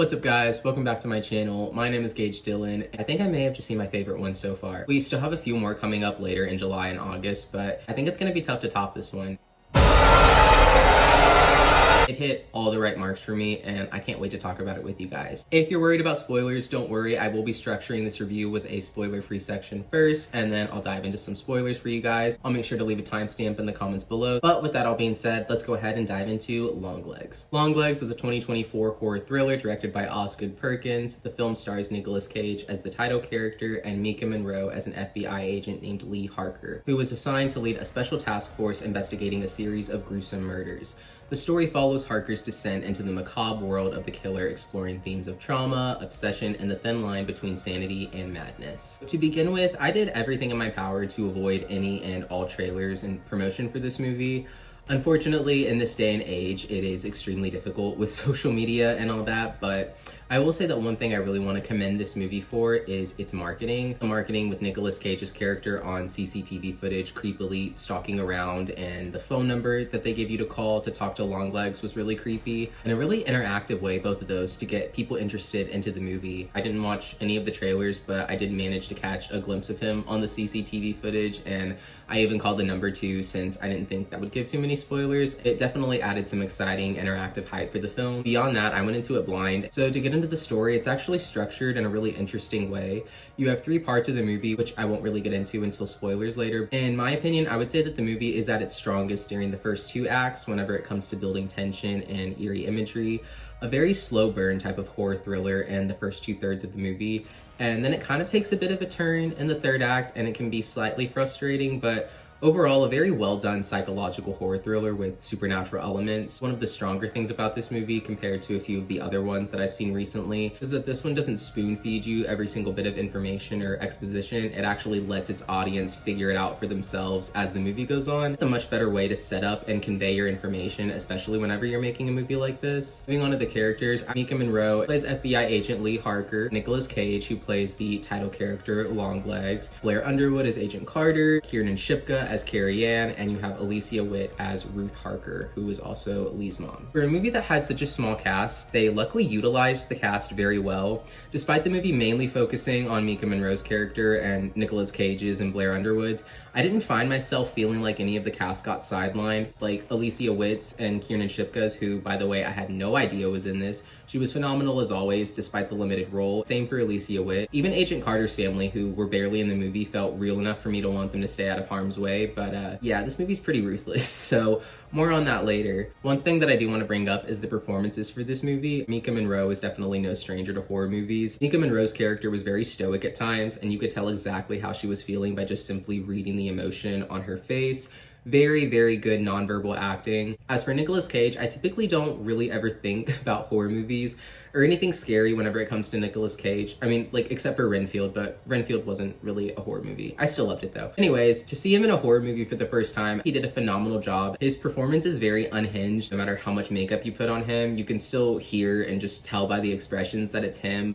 What's up guys, welcome back to my channel. My name is Gage Dillon. I think I may have just seen my favorite one so far. We still have a few more coming up later in July and August, but I think it's gonna be tough to top this one. It hit all the right marks for me, and I can't wait to talk about it with you guys. If you're worried about spoilers, don't worry. I will be structuring this review with a spoiler-free section first, and then I'll dive into some spoilers for you guys. I'll make sure to leave a timestamp in the comments below. But with that all being said, let's go ahead and dive into LongLegs. LongLegs is a 2024 horror thriller directed by Osgood Perkins. The film stars Nicolas Cage as the title character and Maika Monroe as an FBI agent named Lee Harker, who was assigned to lead a special task force investigating a series of gruesome murders. The story follows Harker's descent into the macabre world of the killer, exploring themes of trauma, obsession, and the thin line between sanity and madness. To begin with, I did everything in my power to avoid any and all trailers and promotion for this movie. Unfortunately, in this day and age, it is extremely difficult with social media and all that, but I will say that one thing I really want to commend this movie for is its marketing. The marketing with Nicolas Cage's character on CCTV footage creepily stalking around, and the phone number that they gave you to call to talk to LongLegs was really creepy. In a really interactive way, both of those, to get people interested into the movie. I didn't watch any of the trailers, but I did manage to catch a glimpse of him on the CCTV footage, and I even called the number too, since I didn't think that would give too many spoilers. It definitely added some exciting interactive hype for the film. Beyond that, I went into it blind. So to get into the story, it's actually structured in a really interesting way. You have three parts of the movie, which I won't really get into until spoilers later. In my opinion, I would say that the movie is at its strongest during the first two acts, whenever it comes to building tension and eerie imagery. A very slow burn type of horror thriller in the first 2/3 of the movie. And then it kind of takes a bit of a turn in the third act, and it can be slightly frustrating, but overall, a very well done psychological horror thriller with supernatural elements. One of the stronger things about this movie compared to a few of the other ones that I've seen recently is that this one doesn't spoon feed you every single bit of information or exposition. It actually lets its audience figure it out for themselves as the movie goes on. It's a much better way to set up and convey your information, especially whenever you're making a movie like this. Moving on to the characters, Maika Monroe plays FBI agent Lee Harker, Nicolas Cage, who plays the title character LongLegs, Blair Underwood as Agent Carter, Kiernan Shipka as Kiernan, and you have Alicia Witt as Ruth Harker, who is also Lee's mom. For a movie that had such a small cast, they luckily utilized the cast very well. Despite the movie mainly focusing on Maika Monroe's character and Nicolas Cage's and Blair Underwood's, I didn't find myself feeling like any of the cast got sidelined, like Alicia Witt's and Kiernan Shipka's, who, by the way, I had no idea was in this. She was phenomenal as always, despite the limited role. Same for Alicia Witt. Even Agent Carter's family, who were barely in the movie, felt real enough for me to want them to stay out of harm's way. But yeah, this movie's pretty ruthless, so more on that later. One thing that I do want to bring up is the performances for this movie. Maika Monroe is definitely no stranger to horror movies. Maika Monroe's character was very stoic at times, and you could tell exactly how she was feeling by just simply reading the emotion on her face. Very, very good nonverbal acting. As for Nicolas Cage, I typically don't really ever think about horror movies or anything scary whenever it comes to Nicolas Cage. I mean, like, except for Renfield, but Renfield wasn't really a horror movie. I still loved it though. Anyways, to see him in a horror movie for the first time, he did a phenomenal job. His performance is very unhinged. No matter how much makeup you put on him, you can still hear and just tell by the expressions that it's him.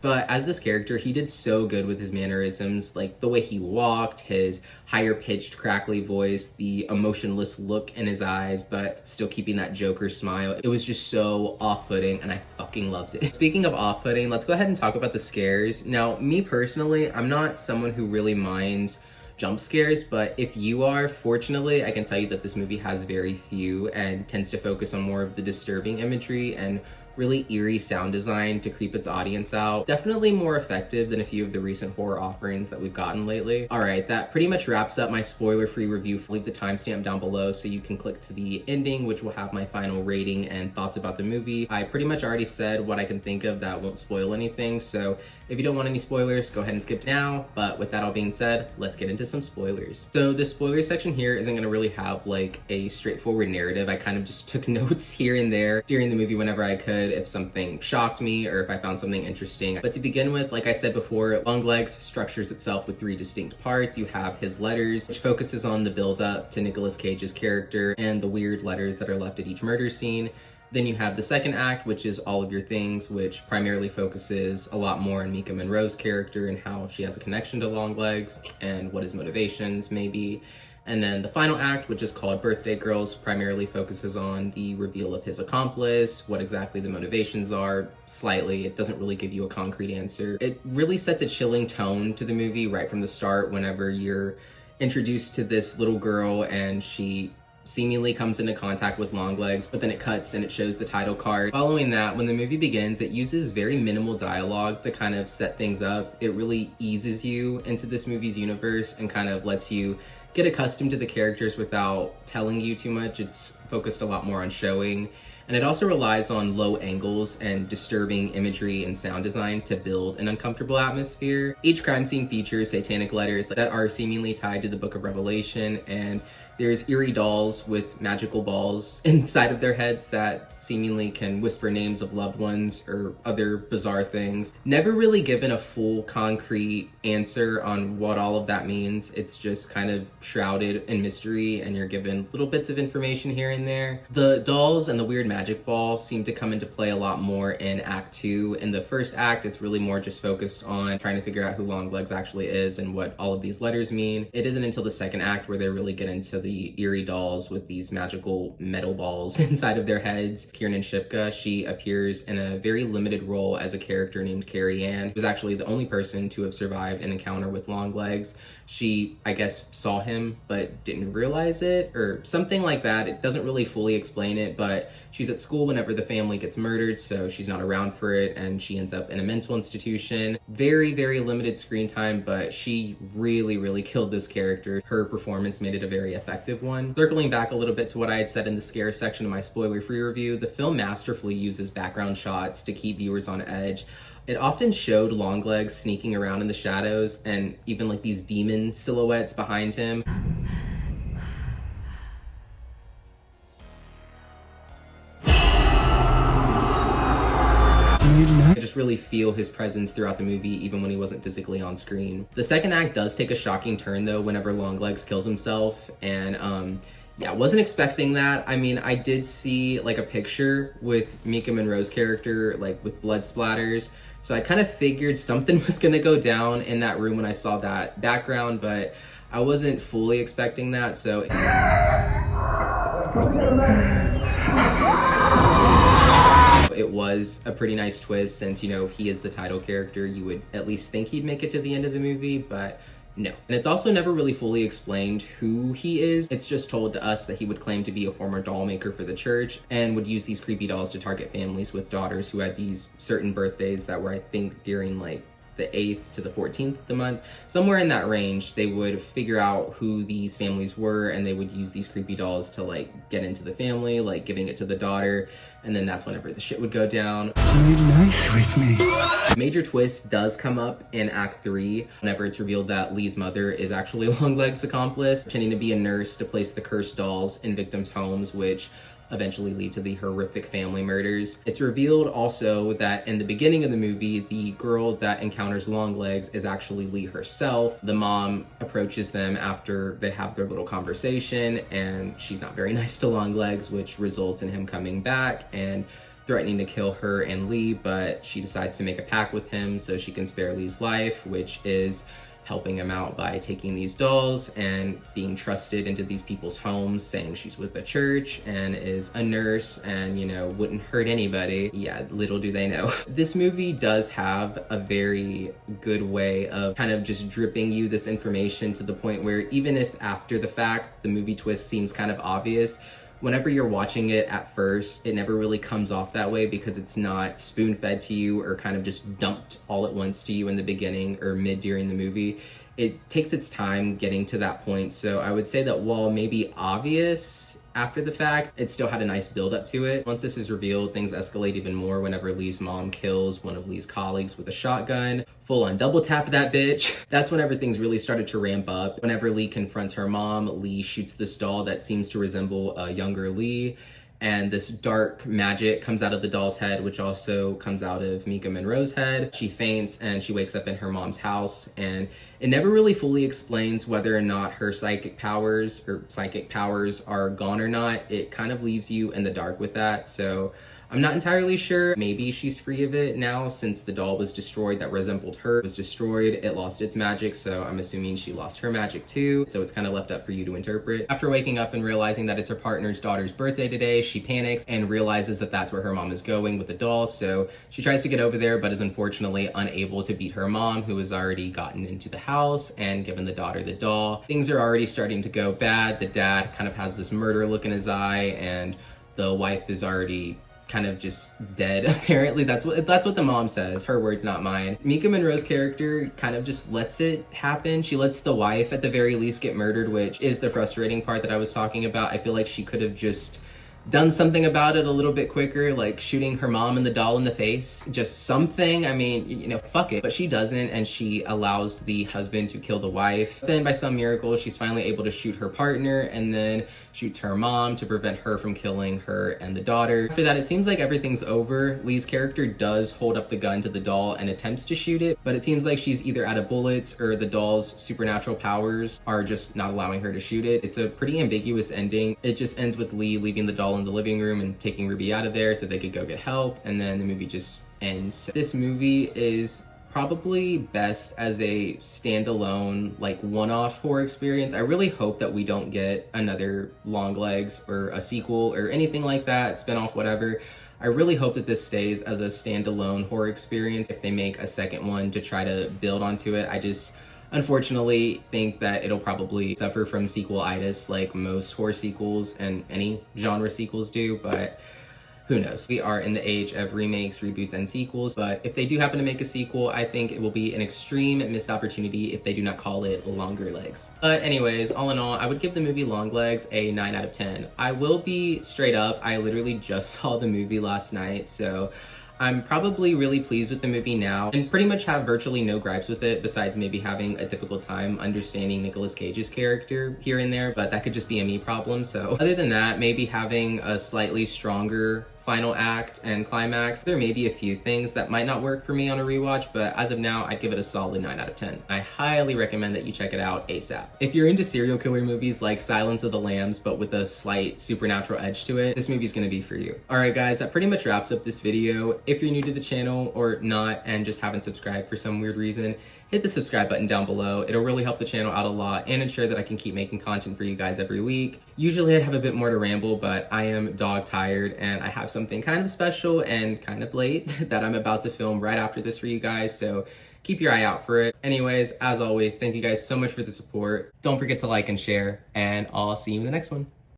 But as this character, he did so good with his mannerisms, like the way he walked, his higher pitched crackly voice, the emotionless look in his eyes, but still keeping that Joker smile. It was just so off-putting, and I fucking loved it. Speaking of off-putting, let's go ahead and talk about the scares. Now, me personally, I'm not someone who really minds jump scares, but if you are, fortunately, I can tell you that this movie has very few and tends to focus on more of the disturbing imagery and really eerie sound design to creep its audience out. Definitely more effective than a few of the recent horror offerings that we've gotten lately. Alright, that pretty much wraps up my spoiler-free review. Leave the timestamp down below so you can click to the ending, which will have my final rating and thoughts about the movie. I pretty much already said what I can think of that won't spoil anything, so if you don't want any spoilers, go ahead and skip now. But with that all being said, let's get into some spoilers. So the spoiler section here isn't gonna really have like a straightforward narrative. I kind of just took notes here and there during the movie whenever I could, if something shocked me or if I found something interesting. But to begin with, like I said before, LongLegs structures itself with three distinct parts. You have his letters, which focuses on the build up to Nicolas Cage's character and the weird letters that are left at each murder scene. Then you have the second act, which is All of Your Things, which primarily focuses a lot more on Maika Monroe's character and how she has a connection to LongLegs and what his motivations may be. And then the final act, which is called Birthday Girls, primarily focuses on the reveal of his accomplice, what exactly the motivations are, slightly. It doesn't really give you a concrete answer. It really sets a chilling tone to the movie right from the start whenever you're introduced to this little girl and she seemingly comes into contact with LongLegs, but then it cuts and it shows the title card. Following that, when the movie begins, it uses very minimal dialogue to kind of set things up. It really eases you into this movie's universe and kind of lets you get accustomed to the characters without telling you too much. It's focused a lot more on showing. And it also relies on low angles and disturbing imagery and sound design to build an uncomfortable atmosphere. Each crime scene features satanic letters that are seemingly tied to the Book of Revelation, and there's eerie dolls with magical balls inside of their heads that seemingly can whisper names of loved ones or other bizarre things. Never really given a full concrete answer on what all of that means. It's just kind of shrouded in mystery and you're given little bits of information here and there. The dolls and the weird magic ball seem to come into play a lot more in Act 2. In the first act, it's really more just focused on trying to figure out who LongLegs actually is and what all of these letters mean. It isn't until the second act where they really get into the eerie dolls with these magical metal balls inside of their heads. Kiernan Shipka, she appears in a very limited role as a character named Kiernan, who's actually the only person to have survived an encounter with LongLegs. She, I guess, saw him but didn't realize it or something like that. It doesn't really fully explain it, but she's at school whenever the family gets murdered, so she's not around for it, and she ends up in a mental institution. Very, very limited screen time, but she really, really killed this character. Her performance made it a very effective one. Circling back a little bit to what I had said in the scare section of my spoiler-free review, the film masterfully uses background shots to keep viewers on edge. It often showed LongLegs sneaking around in the shadows and even like these demon silhouettes behind him. I just really feel his presence throughout the movie, even when he wasn't physically on screen. The second act does take a shocking turn though, whenever LongLegs kills himself, and yeah, wasn't expecting that. I mean, I did see like a picture with Maika Monroe's character, like with blood splatters. So I kind of figured something was gonna go down in that room when I saw that background, but I wasn't fully expecting that, so. It was a pretty nice twist since, you know, he is the title character. You would at least think he'd make it to the end of the movie, but no. And it's also never really fully explained who he is. It's just told to us that he would claim to be a former doll maker for the church and would use these creepy dolls to target families with daughters who had these certain birthdays that were, I think, during like the 8th to the 14th of the month. Somewhere in that range, they would figure out who these families were and they would use these creepy dolls to like get into the family, like giving it to the daughter. And then that's whenever the shit would go down. Be nice with me. Major twist does come up in Act 3 whenever it's revealed that Lee's mother is actually LongLegs' accomplice, pretending to be a nurse to place the cursed dolls in victims' homes, which eventually lead to the horrific family murders. It's revealed also that in the beginning of the movie, the girl that encounters LongLegs is actually Lee herself. The mom approaches them after they have their little conversation, and she's not very nice to LongLegs, which results in him coming back and threatening to kill her and Lee, but she decides to make a pact with him so she can spare Lee's life, which is helping him out by taking these dolls and being trusted into these people's homes, saying she's with the church and is a nurse and, you know, wouldn't hurt anybody. Yeah, little do they know. This movie does have a very good way of kind of just dripping you this information to the point where even if after the fact the movie twist seems kind of obvious, whenever you're watching it at first, it never really comes off that way because it's not spoon-fed to you or kind of just dumped all at once to you in the beginning or mid during the movie. It takes its time getting to that point. So I would say that while maybe obvious after the fact, it still had a nice build up to it. Once this is revealed, things escalate even more whenever Lee's mom kills one of Lee's colleagues with a shotgun. Full on double tap that bitch. That's whenever things really started to ramp up. Whenever Lee confronts her mom, Lee shoots this doll that seems to resemble a younger Lee. And this dark magic comes out of the doll's head, which also comes out of Maika Monroe's head. She faints and she wakes up in her mom's house, and it never really fully explains whether or not her psychic powers are gone or not. It kind of leaves you in the dark with that. So I'm not entirely sure. Maybe she's free of it now since the doll was destroyed that resembled her was destroyed. It lost its magic, so I'm assuming she lost her magic too. So it's kind of left up for you to interpret. After waking up and realizing that it's her partner's daughter's birthday today, she panics and realizes that that's where her mom is going with the doll. So she tries to get over there, but is unfortunately unable to beat her mom, who has already gotten into the house and given the daughter the doll. Things are already starting to go bad. The dad kind of has this murder look in his eye, and the wife is already kind of just dead. Apparently that's what the mom says, her words, not mine. Maika Monroe's character kind of just lets it happen. She lets the wife at the very least get murdered, which is the frustrating part that I was talking about. I feel like she could have just done something about it a little bit quicker, like shooting her mom and the doll in the face, just something. I mean, you know, fuck it. But she doesn't, and she allows the husband to kill the wife. Then by some miracle, she's finally able to shoot her partner and then shoots her mom to prevent her from killing her and the daughter. After that, it seems like everything's over. Lee's character does hold up the gun to the doll and attempts to shoot it, but it seems like she's either out of bullets or the doll's supernatural powers are just not allowing her to shoot it. It's a pretty ambiguous ending. It just ends with Lee leaving the doll in the living room and taking Ruby out of there so they could go get help, and then the movie just ends. This movie is probably best as a standalone, like, one-off horror experience. I really hope that we don't get another LongLegs or a sequel or anything like that, spinoff, whatever. I really hope that this stays as a standalone horror experience if they make a second one to try to build onto it. I just unfortunately think that it'll probably suffer from sequelitis like most horror sequels and any genre sequels do, but who knows? We are in the age of remakes, reboots, and sequels, but if they do happen to make a sequel, I think it will be an extreme missed opportunity if they do not call it Longer Legs. But anyways, all in all, I would give the movie LongLegs a 9 out of 10. I will be straight up, I literally just saw the movie last night, so I'm probably really pleased with the movie now and pretty much have virtually no gripes with it, besides maybe having a difficult time understanding Nicolas Cage's character here and there, but that could just be a me problem. So other than that, maybe having a slightly stronger final act and climax. There may be a few things that might not work for me on a rewatch, but as of now, I'd give it a solid 9 out of 10. I highly recommend that you check it out ASAP. If you're into serial killer movies like Silence of the Lambs, but with a slight supernatural edge to it, this movie's gonna be for you. All right, guys, that pretty much wraps up this video. If you're new to the channel or not and just haven't subscribed for some weird reason, hit the subscribe button down below. It'll really help the channel out a lot and ensure that I can keep making content for you guys every week. Usually I'd have a bit more to ramble, but I am dog tired and I have something kind of special and kind of late that I'm about to film right after this for you guys, so keep your eye out for it. Anyways, as always, thank you guys so much for the support. Don't forget to like and share, and I'll see you in the next one.